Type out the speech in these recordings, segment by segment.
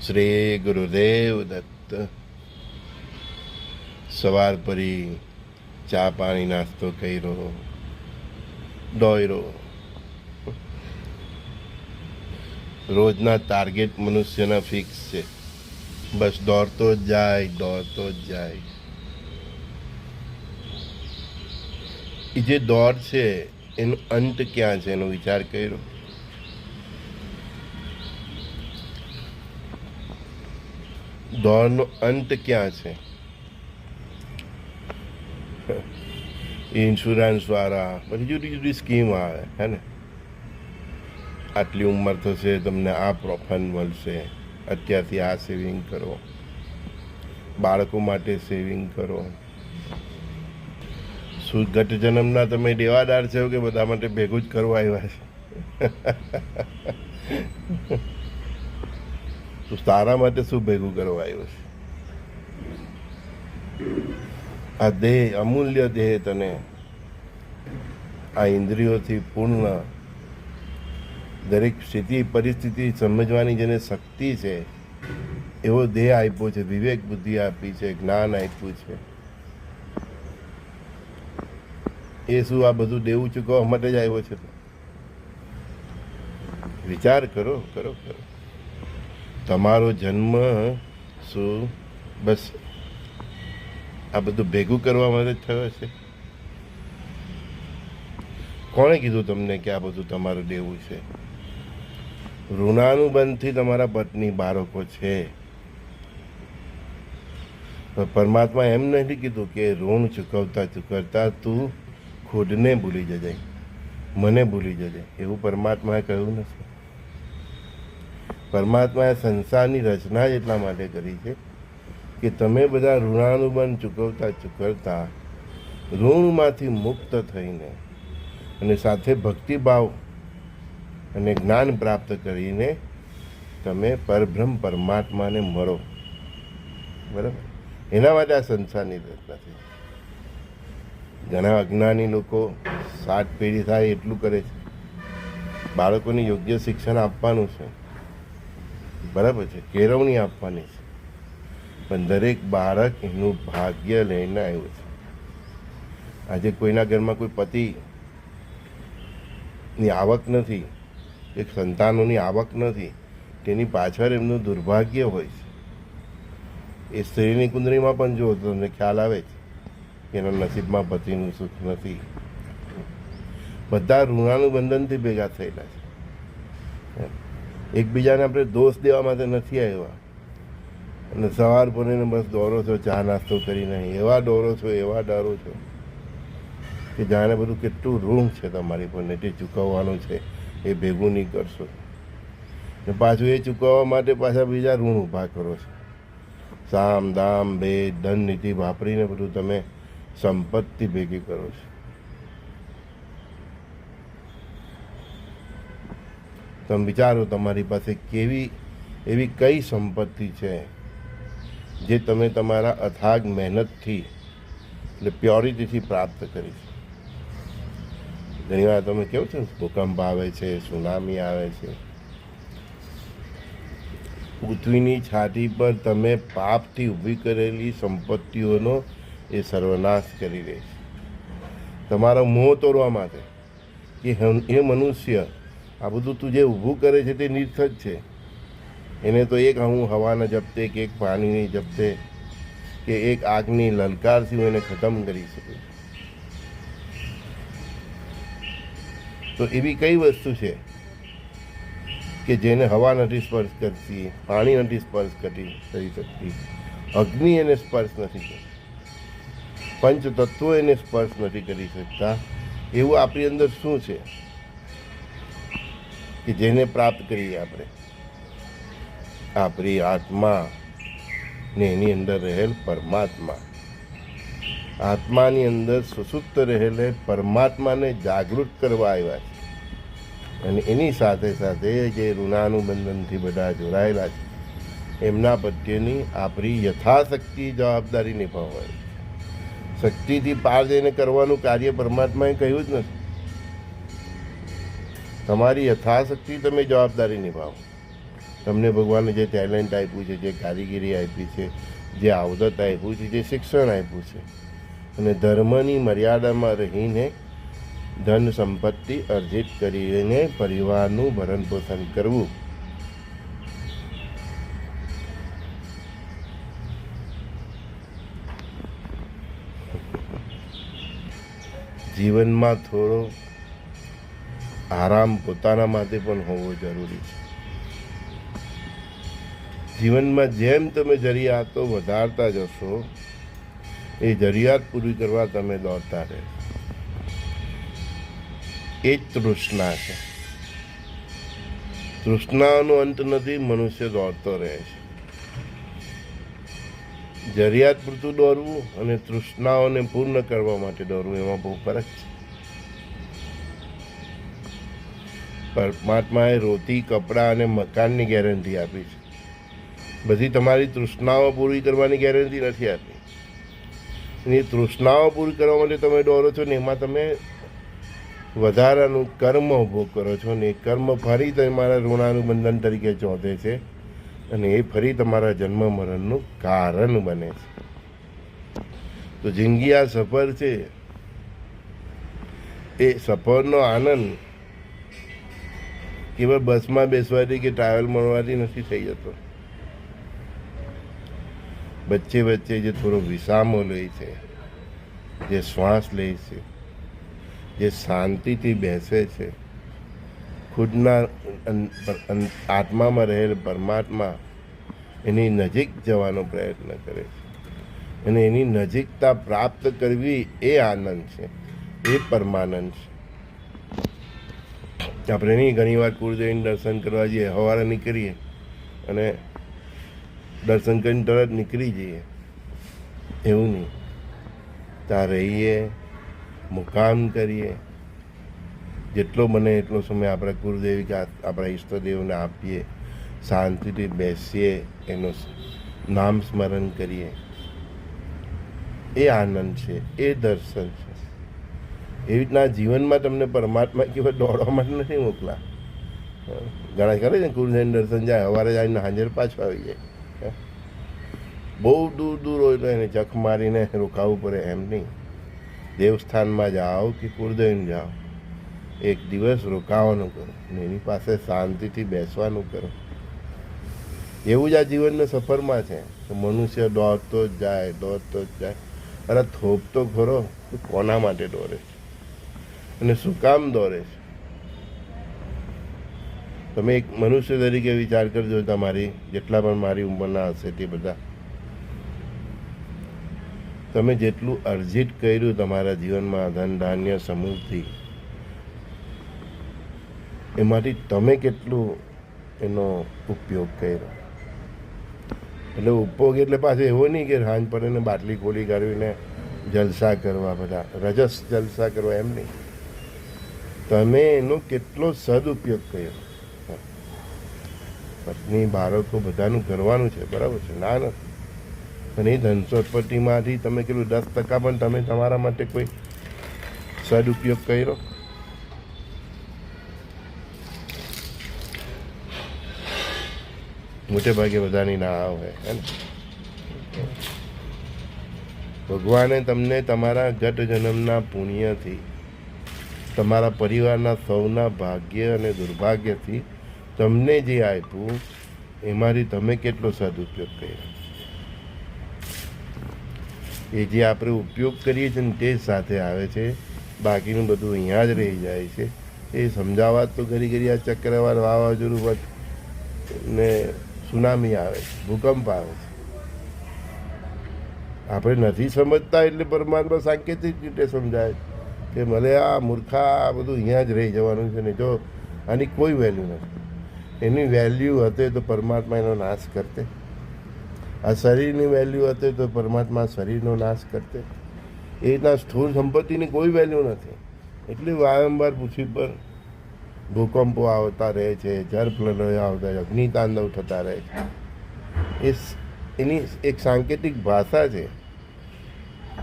શ્રી ગુરુદેવ દત્ત. સવાર પરી ચા પાણી નાસ્તો કર્યો, દોયરો. રોજના ટાર્ગેટ મનુષ્યના ફિક્સ છે, બસ દોડતો જ જાય, દોડતો જ જાય. એ જે દોડ છે એનો અંત ક્યાં છે એનો વિચાર કર્યો? દોડનો અંત ક્યાં છે? ઇન્સ્યોરન્સ વાળા બધી જુદી જુદી સ્કીમ આવે હે ને. આટલી ઉંમર થશે તમને આ પ્રોફન મળશે, અત્યારથી આ સેવિંગ કરો, બાળકો માટે સેવિંગ કરો. શું ગત જન્મના તમે દેવાદાર છો કે બધા માટે ભેગું જ કરવા આવ્યા છે? તું તારા માટે શું ભેગું કરવા આવ્યો છે? આ દેહ, અમૂલ્ય દેહ, તને આ ઇન્દ્રિયોથી પૂર્ણ દરેક સ્થિતિ પરિસ્થિતિ સમજવાની જેને શક્તિ છે એવો દેહ આપ્યો છે, વિવેક બુદ્ધિ આપી છે, જ્ઞાન આપ્યું છે. એ શું આ બધું દેવું ચૂકવવા માટે જ આવ્યો છે? વિચાર કરો કરો કરો. તમારો જન્મ શું બસ આ બધું ભેગું કરવા માટે જ થયો છે? કોણે કીધું તમને કે આ બધું તમારું દેવું છે? ઋણાનુબંધથી તમારા પત્ની બાળકો છે. પરમાત્મા એમ નથી કીધું કે ઋણ ચૂકવતા ચૂકવતા તું ખુદને ભૂલી જજે, મને ભૂલી જજે. એવું પરમાત્માએ કહ્યું નથી. પરમાત્માએ સંસારની રચના જ એટલા માટે કરી છે કે તમે બધા ઋણાનુબંધ ચૂકવતા ચૂકવતા ઋણમાંથી મુક્ત થઈને અને સાથે ભક્તિભાવ અને જ્ઞાન પ્રાપ્ત કરીને તમે પરબ્રહ્મ પરમાત્માને મળો. બરાબર? એના માટે આ સંસારની રચના છે. ઘણા અજ્ઞાની લોકો 7 પેઢી થાય એટલું કરે છે. બાળકોને યોગ્ય શિક્ષણ આપવાનું છે, બરાબર છે, કેળવણી આપવાની છે, પણ દરેક બાળક એનું ભાગ્ય લઈને આવ્યું છે. આજે કોઈના ઘરમાં કોઈ પતિની આવક નથી, એક સંતાનોની આવક નથી, તેની પાછળ એમનું દુર્ભાગ્ય હોય છે. એ સ્ત્રીની કુંડળીમાં પણ જો તમને ખ્યાલ આવે છે કે એના નસીબમાં પતિનું સુખ નથી. બધા ઋણાનુબંધનથી ભેગા થયેલા છે. એકબીજાને આપણે દોષ દેવા માટે નથી આવ્યા. અને સવાર પડીને બસ દોરો છો, ચા નાસ્તો કરી નહીં, એવા દોરો છો, એવા ડરો છો કે જાણે બધું કેટલું ઋણ છે તમારી પર ને તે ચૂકવવાનું છે, એ ભેગું નહીં કરશો ને પાછું એ ચૂકવવા માટે પાછા બીજા ઋણ ઊભા કરો છો. સામ દામ ભેદ ધન નીતિ વાપરીને બધું તમે સંપત્તિ ભેગી કરો છો. તમે વિચારો તમારી પાસે કેવી એવી કઈ સંપત્તિ છે જે તમે તમારા અથાગ મહેનતથી એટલે પ્યોરિટીથી પ્રાપ્ત કરી છે. ઘણી વાર તમે કેવું છે ને, ભૂકંપ આવે છે, સુનામી આવે છે, પૃથ્વીની છાતી પર તમે પાપથી ઊભી કરેલી સંપત્તિઓનો એ સર્વનાશ કરી રહે છે તમારો મોહ તોડવા માટે. કે એ મનુષ્ય આ બધું તું જે ઊભું કરે છે તે નિર્થક છે. એને તો એક હું હવાના જપતે કે એક પાણીની જપતે કે એક આગની લલકારથી હું એને ખતમ કરી શકું. તો એવી કઈ વસ્તુ છે કે જેને હવા નથી સ્પર્શ કરતી, પાણી નથી સ્પર્શ કરી શકતી, અગ્નિ એને સ્પર્શ નથી કરતી, પંચ તત્વો એને સ્પર્શ નથી કરી શકતા? એવું આપણી અંદર શું છે કે જેને પ્રાપ્ત કરીએ આપણે? આપણી આત્મા ને એની અંદર રહેલ પરમાત્મા. આત્માની અંદર સુસુપ્ત રહેલે પરમાત્માને જાગૃત કરવા આવ્યા છે. અને એની સાથે સાથે જે ઋણાનુબંધનથી બધા જોડાયેલા છે એમના પ્રત્યેની આપણી યથાશક્તિ જવાબદારી નિભાવવાની. શક્તિથી પાર જઈને કરવાનું કાર્ય પરમાત્માએ કહ્યું જ નથી. તમારી યથાશક્તિ તમે જવાબદારી નિભાવો. તમને ભગવાને જે ટેલેન્ટ આપ્યું છે, જે કારીગરી આપી છે, જે આવડત આપ્યું છે, જે શિક્ષણ આપ્યું છે, અને ધર્મની મર્યાદામાં રહીને ધન સંપત્તિ અર્જિત કરીને પરિવારનું ભરણ પોષણ કરવું, જીવનમાં થોડો આરામ પોતાના માટે પણ હોવો જરૂરી છે. જીવનમાં જેમ તમે જરૂરિયાતો વધારતા જશો એ જરૂરિયાત પૂરી કરવા તમે દોડતા રહેશો. એ જ તૃષ્ણા છે. તૃષ્ણાનો અંત નથી, મનુષ્ય દોડતો રહે છે. જરૂરિયાત પૂરતું દોડવું અને તૃષ્ણાઓને પૂર્ણ કરવા માટે દોડવું એમાં બહુ ફરક છે. પરમાત્માએ રોટી, કપડાં અને મકાનની ગેરંટી આપી છે. બધી તમારી તૃષ્ણાઓ પૂરી કરવાની ગેરંટી નથી આપી. એ તૃષ્ણાઓ પૂરી કરવા માટે તમે દોડો છો ને એમાં તમે વધારાનું કર્મ ઊભો કરો છો ને એ કર્મ ફરી તમારા ઋણાનુબંધન તરીકે ચોંધે છે અને એ ફરી તમારા જન્મ મરણનું કારણ બને છે. તો જિંદગી આ સફર છે, એ સફરનો આનંદ કેવળ બસમાં બેસવાથી કે ટ્રાવેલ મળવાથી નથી થઈ જતો. વચ્ચે વચ્ચે જે થોડો વિસામો લે છે, જે શ્વાસ લે છે, જે શાંતિથી બેસે છે, ખુદના આત્મામાં રહેલ પરમાત્મા એની નજીક જવાનો પ્રયત્ન કરે છે અને એની નજીકતા પ્રાપ્ત કરવી એ આનંદ છે, એ પરમાનંદ છે. આપણે નહીં ઘણીવાર કુળદેવીને દર્શન કરવા જઈએ, સવારે નીકળીએ અને દર્શન કરીને તરત નીકળી જઈએ, એવું નહીં. ત્યાં રહીએ, મુકામ કરીએ, જેટલો બને એટલો સમય આપણે કુળદેવી કે આપણા ઈષ્ટદેવને આપીએ, શાંતિથી બેસીએ, એનું નામ સ્મરણ કરીએ. એ આનંદ છે, એ દર્શન છે. એવી રીતના જીવનમાં તમને પરમાત્મા કેવળ દોડવા માટે નથી મોકલા. ઘણા કરે ને કુળદેવી દર્શન જાય, સવારે જઈને હાજર પાછો આવી જાય. બહુ દૂર દૂર હોય તો એને ચખ મારીને રોકાવું પડે એમ નહીં. દેવસ્થાનમાં જાઓ કે કુળદેવીને જાઓ, એક દિવસ રોકાવાનું કરો ને એની પાસે શાંતિથી બેસવાનું કરો. એવું જ આ જીવનના સફરમાં છે કે મનુષ્ય દોડતો જ જાય, દોડતો જ જાય. અરે થોપતો ખરો તો કોના માટે દોડે છે અને શું કામ દોડે છે? તમે એક મનુષ્ય તરીકે વિચાર કરજો. તમારી જેટલા પણ મારી ઉંમરના હશે તે બધા, તમે જેટલું અર્જિત કર્યું તમારા જીવનમાં ધન, ધાન્ય, સમૃદ્ધિ, એમાંથી તમે કેટલું એનો ઉપયોગ કર્યો. એટલે ઉપયોગ એટલે પાછો એવો નહીં કે સાંજ પડે ને બાટલી ખોલી કાઢવીને જલસા કરવા, બધા રજસ જલસા કરવા, એમ નહીં. તમે એનો કેટલો સદુપયોગ કર્યો. પત્ની, બાળકો બધાનું કરવાનું છે, બરાબર છે, ના નથી. અને એ ધન સંપત્તિમાંથી તમે કેટલું 10% પણ તમે તમારા માટે કોઈ સદુપયોગ કર્યો? મોટે ભાગે બધાની ના હોય. ભગવાને તમને તમારા ગત જન્મના પુણ્યથી, તમારા પરિવારના સૌના ભાગ્ય અને દુર્ભાગ્યથી તમને જે આપ્યું એમાંથી તમે કેટલો સદુપયોગ કર્યો. એ જે આપણે ઉપયોગ કરીએ છીએ ને તે જ સાથે આવે છે, બાકીનું બધું અહીંયા જ રહી જાય છે. એ સમજાવવા તો ઘડી ઘડી આ ચક્રવાત, વાવાઝોડું ને સુનામી આવે છે, ભૂકંપ આવે છે. આપણે નથી સમજતા એટલે પરમાત્મા સાંકેતિક રીતે સમજાય કે ભલે આ મૂર્ખા, આ બધું અહીંયા જ રહી જવાનું છે ને જો આની કોઈ વેલ્યુ નથી. એની વેલ્યુ હતે તો પરમાત્મા એનો નાશ કરતે. આ શરીરની વેલ્યુ હતે તો પરમાત્મા શરીરનો નાશ કરતે. એ રીતના સ્થૂળ સંપત્તિની કોઈ વેલ્યુ નથી. એટલે વારંવાર પૃથ્વી પર ભૂકંપો આવતા રહે છે, જળપ્રલયો આવતા રહે, અગ્નિતાંડવ થતા રહે છે. એની એક સાંકેતિક ભાષા છે,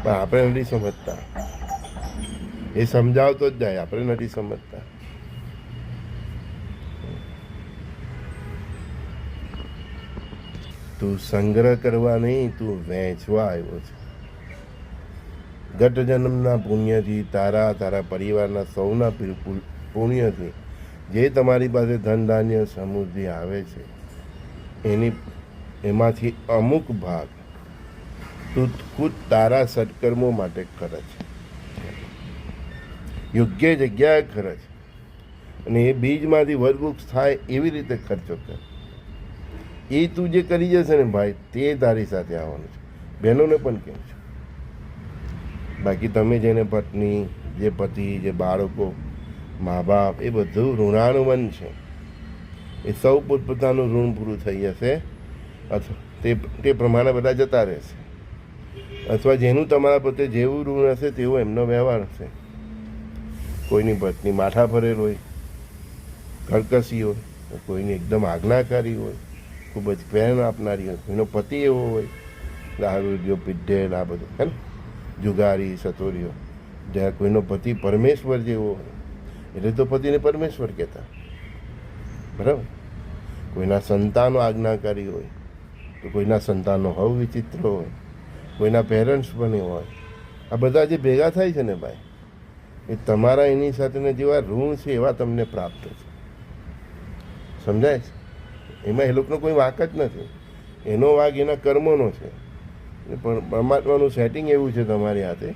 પણ આપણે નથી સમજતા. એ સમજાવતો જ જાય, આપણે નથી સમજતા. તું સંગ્રહ કરવા નહીં, તું વહેંચવા આવ્યો છે. ગત જન્મના પુણ્યથી, તારા પરિવારના સૌના પુણ્યથી જે તમારી પાસે ધન ધાન્ય સમૃદ્ધિ આવે છે, એમાંથી અમુક ભાગ તું ખુદ તારા સત્કર્મો માટે ખર્ચ, યોગ્ય જગ્યાએ ખર્ચ, અને એ બીજમાંથી વરવૃક્ષ થાય એવી રીતે ખર્ચો કર. એ તું જે કરી જશે ને ભાઈ, તે તારી સાથે આવવાનું છે. બહેનોને પણ કહું છું. બાકી તમે જેને પત્ની, જે પતિ, જે બાળકો, મા બાપ, એ બધું ઋણાનુબંધ છે. એ સૌ પોતપોતાનું ઋણ પૂરું થઈ જશે, અથવા તે પ્રમાણે બધા જતા રહેશે, અથવા જેનું તમારા પ્રત્યે જેવું ઋણ હશે તેવો એમનો વ્યવહાર હશે. કોઈની પત્ની માથા ફરેલ હોય, કર્કશી હોય, કોઈની એકદમ આજ્ઞાકારી હોય, ખૂબ જ પ્રેમ આપનારી હોય, કોઈનો પતિ એવો હોય, દારૂડિયો, પીઢેલ, આ બધું હે ને, જુગારી, સતોરીઓ. જ્યાં કોઈનો પતિ પરમેશ્વર જેવો હોય, એટલે તો પતિને પરમેશ્વર કહેતા, બરાબર. કોઈના સંતાનો આજ્ઞાકારી હોય, તો કોઈના સંતાનો હવ વિચિત્ર હોય, કોઈના પેરેન્ટ્સ પણ એવા હોય. આ બધા જે ભેગા થાય છે ને ભાઈ, એ તમારા એની સાથેના જેવા ઋણ છે એવા તમને પ્રાપ્ત છે. સમજાય છે? એમાં એ લોકોનો કોઈ વાંક જ નથી. એનો વાંક એના કર્મોનો છે. પણ પરમાત્માનું સેટિંગ એવું છે તમારી હાથે,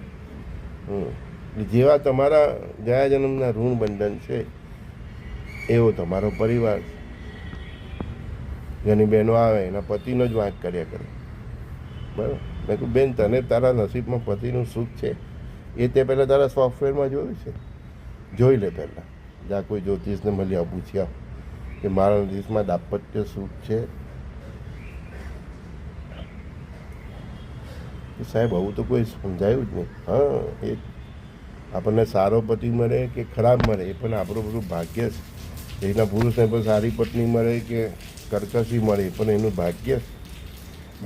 જેવા તમારા ગયા જન્મના ઋણ બંધન છે એવો તમારો પરિવાર છે. જેની બહેનો આવે એના પતિનો જ વાંક કર્યા કરે, બરાબર. મેં કહું બેન, તને તારા નસીબમાં પતિનું સુખ છે એ તે પહેલાં તારા સોફ્ટવેરમાં જોયું છે? જોઈ લે પહેલાં. જ્યાં કોઈ જ્યોતિષને મળ્યા પૂછ્યા કે મારા નસીબમાં દાંપત્ય સુખ છે? સાહેબ આવું તો કોઈ સમજાયું જ નહીં. હા, એ આપણને સારો પતિ મળે કે ખરાબ મળે એ પણ આપણું બધું ભાગ્ય છે. એના પુરુષને પણ સારી પત્ની મળે કે કર્કશી મળે એ પણ એનું ભાગ્ય.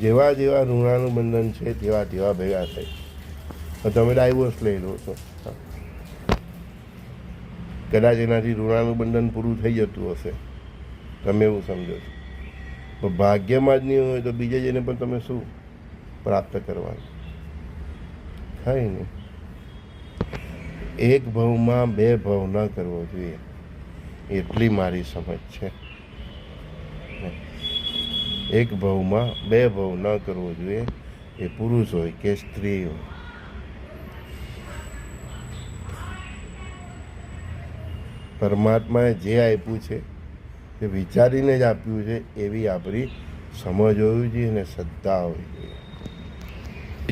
જેવા જેવા ઋણાનું બંધન છે તેવા તેવા ભેગા થાય. તમે ડાયવોર્સ લઈ લો છો, કદાચ એનાથી ઋણાનું બંધન પૂરું થઈ જતું હશે, તમે એવું સમજો છો. તો ભાગ્યમાં જ નહીં હોય તો બીજે જઈને પણ તમે શું પ્રાપ્ત કરવાનું? થાય નહીં. એક ભવમાં બે ભવ ન કરવો જોઈએ, એટલી મારી સમજ છે. એક ભવમાં બે ભવ ન કરવો જોઈએ, એ પુરુષ હોય કે સ્ત્રી હોય. પરમાત્માએ જે આપ્યું છે એ વિચારીને જ આપ્યું છે, એવી આપણી સમજ હોવી જોઈએ અને શ્રદ્ધા હોવી જોઈએ.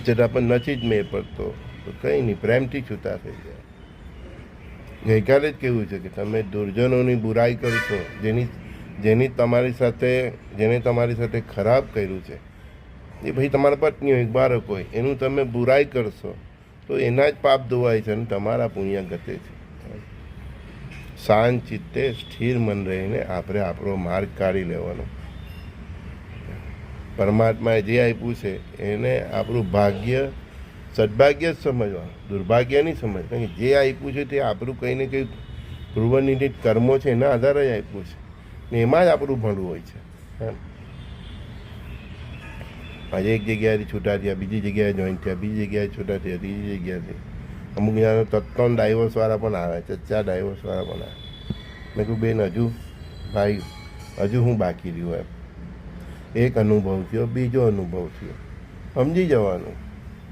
છતાં પણ નથી જ મેળ પડતો તો કંઈ નહીં, પ્રેમથી છૂટા થઈ જાય. ગઈકાલે જ કેવું છે કે તમે દુર્જનોની બુરાઈ કરશો, જેને તમારી સાથે ખરાબ કર્યું છે, એ ભાઈ તમારા પત્ની હોય, બાળક હોય, એનું તમે બુરાઈ કરશો તો એના જ પાપ ધોવાય છે અને તમારા પુણ્ય ઘટે છે. શાંત ચિત્તે સ્થિર મન રહીને આપણે આપણો માર્ગ કાઢી લેવાનો. પરમાત્માએ જે આપ્યું છે એને આપણું ભાગ્ય, સદભાગ્ય જ સમજવાનું, દુર્ભાગ્ય નહીં સમજ. કારણ કે જે આપ્યું છે તે આપણું કંઈ ને કંઈ પૂર્વનિર્ણિત કર્મો છે એના આધારે જ આપ્યું છે ને એમાં જ આપણું ભણવું હોય છે. આજે એક જગ્યાએથી છૂટા થયા, બીજી જગ્યાએ જોઈન થયા, બીજી જગ્યાએ છૂટા થયા, ત્રીજી જગ્યાએથી. અમુક જણા તત્કાલ ડાયવોર્સવાળા પણ આવે છે, 4 ડાયવોર્સવાળા પણ આવે. મેં કહ્યું બેન, હજુ ભાઈ હજુ હું બાકી રહ્યું એમ. એક અનુભવ થયો, બીજો અનુભવ થયો, સમજી જવાનું,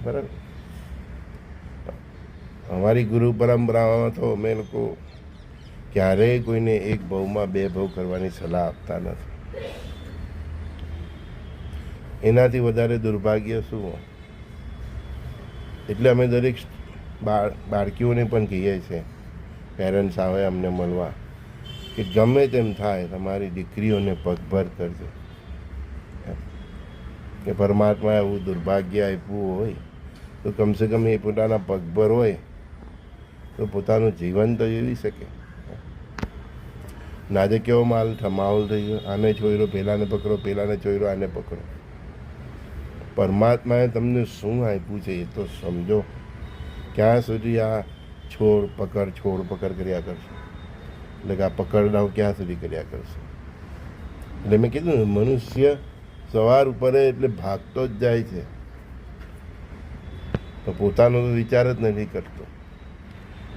બરાબર. અમારી ગુરુ પરંપરામાં તો અમે લોકો ક્યારેય કોઈને એક ભવમાં બે ભવ કરવાની સલાહ આપતા નથી. એનાથી વધારે દુર્ભાગ્ય શું હોય? એટલે અમે દરેક બાળકીઓને પણ કહીએ છીએ, પેરેન્ટ્સ આવે અમને મળવા, કે ગમે તેમ થાય તમારી દીકરીઓને પગભર કરજો. કે પરમાત્માએ એવું દુર્ભાગ્ય આપ્યું હોય તો કમસે કમ એ પોતાના પગભર હોય તો પોતાનું જીવન તો જીવી શકે. નાજે કેવો માહોલ થઈ ગયો, આને છોયરો પેલાને પકડો, પેલાને છોયરો આને પકડો. પરમાત્માએ તમને શું આપ્યું છે એ તો સમજો. ક્યાં સુધી આ છોડ પકડ કર્યા કરશો? એટલે કે આ પકડડાઓ ક્યાં સુધી કર્યા કરશો? એટલે મેં કીધું, મનુષ્ય સવાર ઉપરે એટલે ભાગતો જ જાય છે, તો પોતાનો તો વિચાર જ નથી કરતો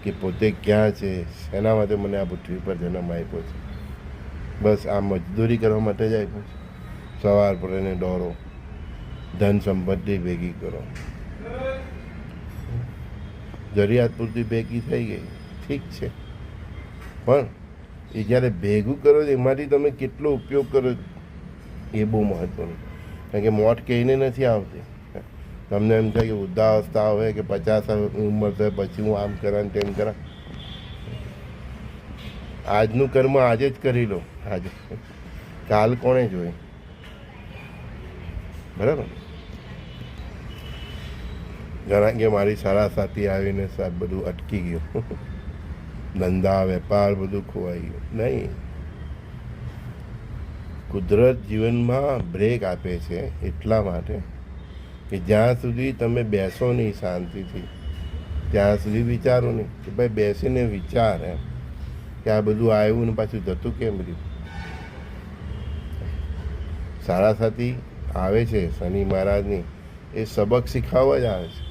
કે પોતે ક્યાં છે, શેના માટે મને આ પૃથ્વી પર જન્મ આપ્યો છે. બસ આ મજદૂરી કરવા માટે જ આપ્યો છે. સવાર પડે દોડો, ધન સંપત્તિ ભેગી કરો, જરૂરિયાત પૂરતી ભેગી થઈ ગઈ, ઠીક છે, પણ એ જ્યારે ભેગું કરો છો એમાંથી તમે કેટલો ઉપયોગ કરો એ બહુ મહત્ત્વનું. કારણ કે મોત કહીને નથી આવતી. તમને એમ થાય કે વૃદ્ધાવસ્થા આવે કે 50 ઉંમર થાય પછી હું આમ કરા ને તેમ કરા. આજનું કર્મ આજે જ કરી લો. આજે કાલ કોણે જોઈ? બરાબર. ઘણા કે મારી સારા સાથી આવીને સાહેબ બધું અટકી ગયું, ધંધા વેપાર બધું ખોવાઈ ગયું. નહીં, કુદરત જીવનમાં બ્રેક આપે છે એટલા માટે કે જ્યાં સુધી તમે બેસો નહીં શાંતિથી, ત્યાં સુધી વિચારો નહીં કે ભાઈ બેસીને વિચાર એમ કે આ બધું આવ્યું ને પાછું જતું કેમ રહ્યું. સારા સાથી આવે છે શનિ મહારાજની, એ સબક શીખવવા જ આવે છે.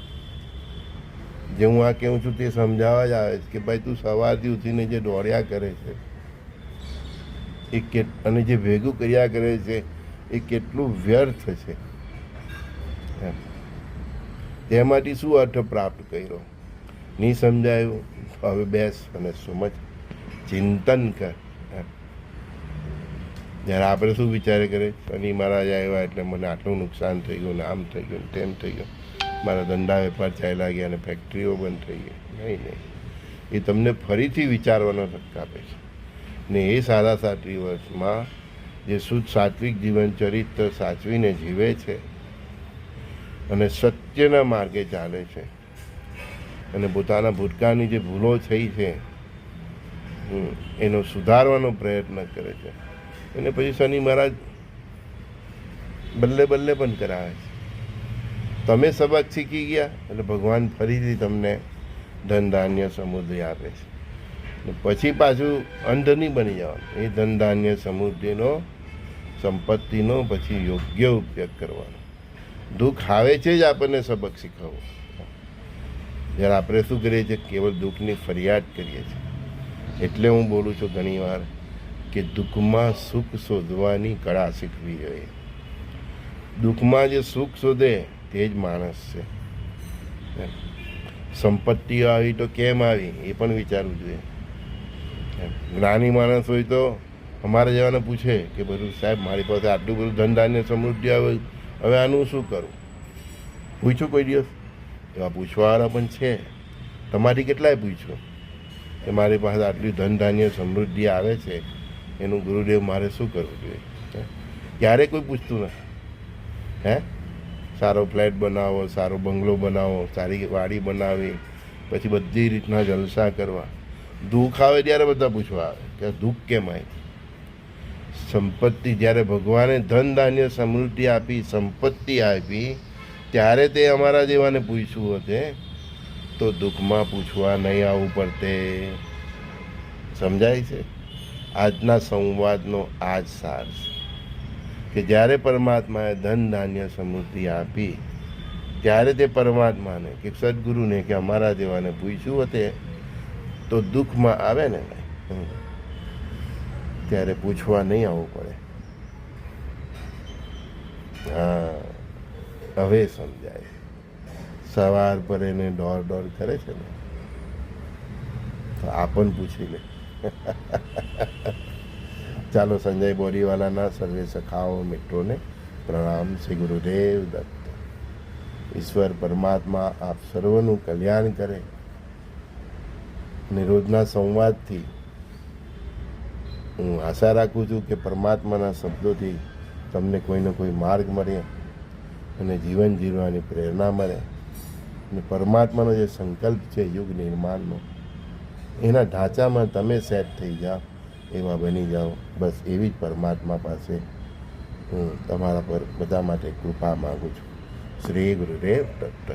જે હું આ કહું છું તે સમજાવવા જ આવે છે કે ભાઈ તું સવારથી ઉઠીને જે દોડ્યા કરે છે અને જે ભેગું કર્યા કરે છે એ કેટલું વ્યર્થ છે. તેમાંથી શું અર્થ પ્રાપ્ત કર્યો નહીં સમજાયું. હવે બેસ અને સમજ, ચિંતન કર. જ્યારે આપણે શું વિચારે કરે, શનિ મહારાજ આવ્યા એટલે મને આટલું નુકસાન થઈ ગયું ને આમ થઈ ગયું ને તેમ થઈ ગયું, મારા ધંધા વેપાર ચાલ્યા ગયા અને ફેક્ટરીઓ બંધ થઈ ગઈ. નહીં નહીં, એ તમને ફરીથી વિચારવાનો તક આપે છે. ને એ સારા 60 વર્ષમાં જે શુદ્ધ સાત્વિક જીવન ચરિત્ર સાચવીને જીવે છે અને સત્યના માર્ગે ચાલે છે અને પોતાના ભૂતકાળની જે ભૂલો થઈ છે એનો સુધારવાનો પ્રયત્ન કરે છે, એને પછી શનિ મહારાજ બલ્લે બલ્લે પણ કરાવે છે. તમે સબક શીખી ગયા એટલે ભગવાન ફરીથી તમને ધન ધાન્ય સમૃદ્ધિ આપે છે. પછી પાછું અંધ નહીં બની જવાનું. એ ધન ધાન્ય સમૃદ્ધિનો, સંપત્તિનો પછી યોગ્ય ઉપયોગ કરવાનો. દુઃખ આવે છે જ આપણને સબક શીખવવું. જ્યારે આપણે શું કરીએ છીએ, કેવળ દુઃખની ફરિયાદ કરીએ છીએ. એટલે હું બોલું છું ઘણીવાર કે દુઃખમાં સુખ શોધવાની કળા શીખવી જોઈએ. દુઃખમાં જે સુખ શોધે તે જ માણસ છે. સંપત્તિઓ આવી તો કેમ આવી એ પણ વિચારવું જોઈએ. જ્ઞાની માણસ હોય તો અમારા જેવાને પૂછે કે બધું સાહેબ મારી પાસે આટલું બધું ધન ધાન્ય સમૃદ્ધિ આવે, હવે આનું શું કરું? પૂછ્યું કોઈ દિવસ? એવા પૂછવાવાળા પણ છે. તમારી કેટલાય પૂછ્યું કે મારી પાસે આટલી ધન ધાન્ય સમૃદ્ધિ આવે છે, એનું ગુરુદેવ મારે શું કરવું જોઈએ? ક્યારે કોઈ પૂછતું નથી. સારો ફ્લેટ બનાવો, સારો બંગલો બનાવો, સારી વાડી બનાવી, પછી બધી રીતના જલસા કરવા. દુઃખ આવે ત્યારે બધા પૂછવા આવે કે દુઃખ કેમ આવી. સંપત્તિ જ્યારે ભગવાને ધન ધાન્ય સમૃદ્ધિ આપી, સંપત્તિ આપી, ત્યારે તે અમારા જેવાને પૂછવું હશે તો દુઃખમાં પૂછવા નહીં આવવું પડતે. સમજાય છે? આજના સંવાદનો આ જ સાર છે કે જ્યારે પરમાત્માએ ધન ધાન્ય સમૃદ્ધિ આપી ત્યારે તે પરમાત્માને કે સદગુરુને કે અમારા જેવાને પૂછ્યું હતે તો દુઃખમાં આવે ને ત્યારે પૂછવા નહીં આવવું પડે. હા, હવે સમજાય. સવાર પર એને દોડ કરે છે ને તો આ પણ પૂછી લે. ચાલો, સંજય બોરીવાલાના સર્વે સખાઓ મિત્રોને પ્રણામ. શ્રી ગુરુદેવ દત્ત. ઈશ્વર પરમાત્મા આપ સર્વનું કલ્યાણ કરે અને રોજના સંવાદથી હું આશા રાખું છું કે પરમાત્માના શબ્દોથી તમને કોઈને કોઈ માર્ગ મળે અને જીવન જીવવાની પ્રેરણા મળે અને પરમાત્માનો જે સંકલ્પ છે યુગ નિર્માણનો, એના ઢાંચામાં તમે સેટ થઈ જાઓ, એવા બની જાઓ. બસ એવી જ પરમાત્મા પાસે હું તમારા પર બધા માટે કૃપા માગું છું. શ્રી ગુરુદેવ દત્ત.